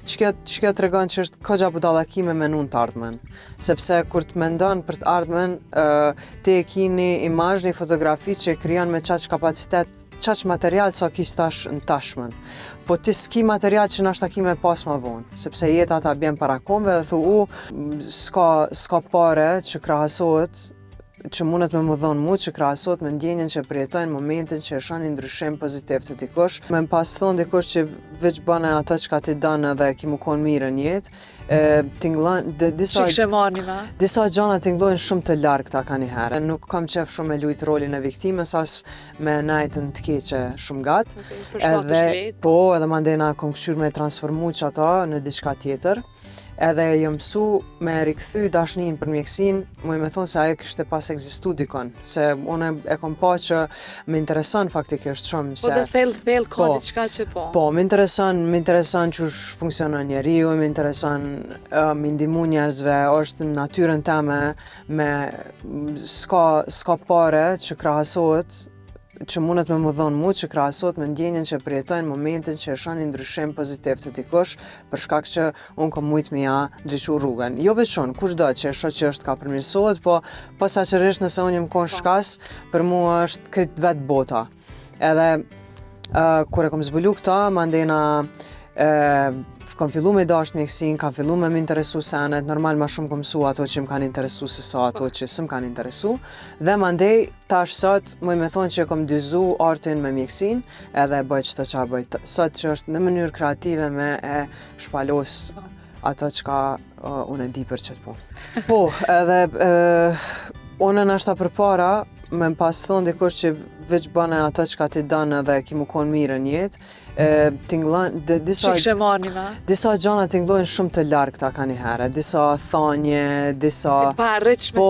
ç'kjo tregon që është kogja budallaki me menun të ardhmen. Sepse kur të mendon për të ardhmen, ti e ki një imazh, një fotografi që e krijon me çaq kapacitet, çaq material sa kish tash në tashmen. Po ti s'ki material që nashta ki me pas ma vonë, sepse jeta ta bjen para komve dhe thu s'ka pare që krahasohet që mundet me më dhonë mu, që krahasot me ndjenjen që përjetojnë momentin që e shon një ndryshim pozitiv të dikush. Me më pas thonë dikush që veç bane ato që ka ti dënë dhe ki mu konë mirë në jetë, disa gjana tingëllojnë shumë të largëta ka njëherë. Nuk kam qef shumë me lujtë rolin e viktimës, as me najtën të keqe shumë gatë. Edhe mandena kom këshyr me transformu që ato në diçka tjetër. Edhe jë mësu me rikthy dashnin për mjekësin, me thonë se ajo kishte pas ekzistu dikon, se unë e kom pa që më intereson faktikisht shumë. Po dhe thellë ka diçka që po? Po, më intereson që funksionon njeriu, më intereson më ndihmu njerëzve, është në natyrën teme, s'ka pare që krahasohet, që mundet me më dhonë mu, që krahasot me ndjenjen që përjetojnë momentin që e shon një ndryshim pozitiv të dikush, për shkak që unë kom mujt me ja ndryshu rrugën. Jo veç unë, kushdo që e shoh që është ka përmirësohet, po posaçërisht nëse unë jam kon shkas, për mua është krejt vetë bota. Edhe kur e kom zbulu këta, mandena kom fillu me dash mjekësin, kam fillu me më interesu senet, normal ma shumë kom mësu ato që më kanë interesu se sa ato që s'm kanë interesu, dhe mandej tash sot muj me thonë që kom dyzu artin me mjekësin, edhe bëj qëto qa bëj. Sot që është në mënyrë kreative me e shpalos ato që ka unë e di për qëtë punë. Po, edhe unë nashta për para, me më pas thonë dikush që veç bane ato që ka ti dënë dhe ki mu konë mirë në jetë, disa gjana tingëllojnë shumë të largëta ka njëherë, disa thanje, disa... Si pa rritshme,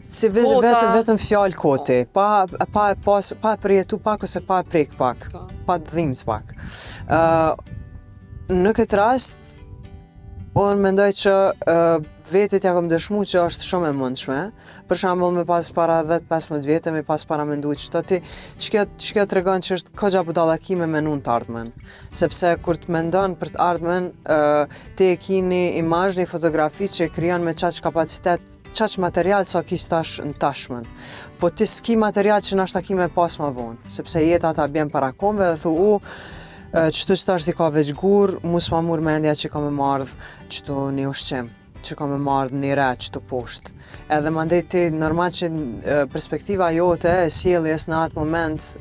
si pa kota... vetëm fjalë koti, pa e përjetu pak ose pa e prek pak, pa të dhimt pak. Në këtë rast, unë mendoj që vetit ja kom dëshmu që është shumë e mundshme. Për shembull, me pas para 10-15 vjetë, me pas para mendu që ti ç'kjo tregon që është kogja budallaki me menun të ardhmen. Sepse kur të mendon për të ardhmen, ti e ki një imazh, një fotografi që e krijon me çaq kapacitet, çaq material sa kish tash në tashmen. Po ti s'ki material që nashta ki me pas ma vonë, sepse jeta ta bjen para komve dhe thu qëtu që tash t'i ka veç gur, mu s'ma mur mendja që ka me mardh qëtu një ushqim, që ka me mardh një re qëtu poshtë. Edhe mandej ti normal që perspektiva jote e sjelljes në atë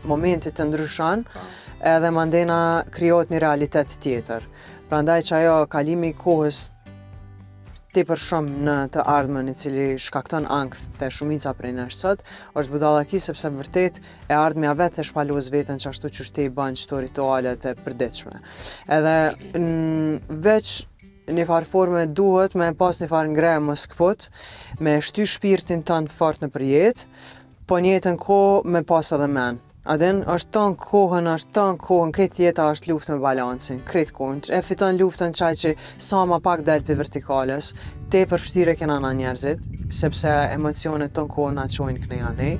momentit të ndryshon, edhe mandena krijohet një realitet tjetër. Prandaj që ajo kalimi i kohës tepër shumë në të ardhmen i cili shkakton ankth te shumica prej nesh sot, është budallaki sepse vërtet e ardhmja vetë e shpalos veten ashtu që ti i bën çto ritualet e përditshme. Edhe veç një farë forme duhet me pas një farë ngreje mos këput, me shty shpirtin tënd fort në përjet, po njëjtën kohë me pas edhe men. Adin, është tonë kohën, këtë jeta është luftë me balansin, këtë kohën. E fiton luftën qaj që sa ma pak del për vertikales, te për fështire kena na njerëzit, sepse emocionet tonë kohën na qojnë këne janej.